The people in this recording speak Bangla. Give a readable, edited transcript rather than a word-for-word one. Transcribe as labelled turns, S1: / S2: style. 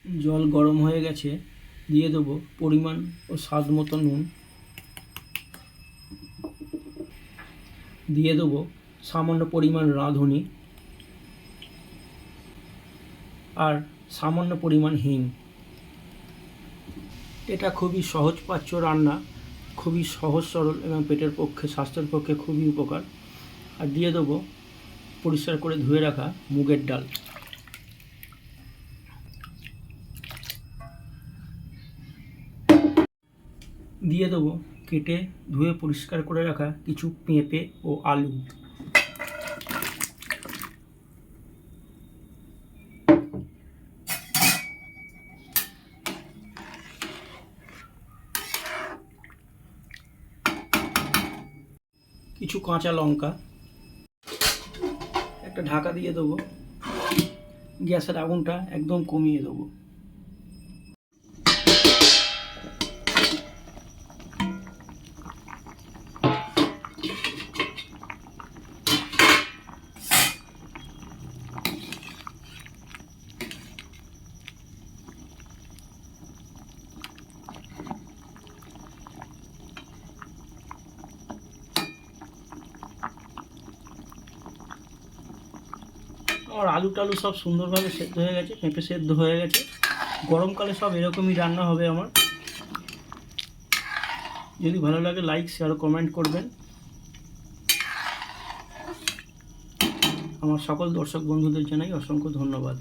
S1: জল গরম হয়ে গেছে, দিয়ে দেবো পরিমাণ ও স্বাদ মতো নুন, দিয়ে দেবো সামান্য পরিমাণ রাঁধুনি আর সামান্য পরিমাণ হিং। এটা খুবই সহজপাচ্য রান্না, খুবই সহজ সরল এবং পেটের পক্ষে স্বাস্থ্যের পক্ষে খুবই উপকার। আর দিয়ে দেবো পরিষ্কার করে ধুয়ে রাখা মুগের ডাল। দিয়ে দেবো কেটে ধুয়ে পরিষ্কার করে রাখা কিছু পেঁপে ও আলু। কিছু কাঁচা লঙ্কা, একটা ঢাকা দিয়ে দেবো। গ্যাসের আগুনটা একদম কমিয়ে দেবো। আমার আলু টালু সব সুন্দরভাবে সেদ্ধ হয়ে গেছে, পেঁপে সেদ্ধ হয়ে গেছে। গরমকালে সব এরকমই রান্না হবে আমার। যদি ভালো লাগে লাইক শেয়ার কমেন্ট করবেন। আমার সকল দর্শক বন্ধুদের জানাই অসংখ্য ধন্যবাদ।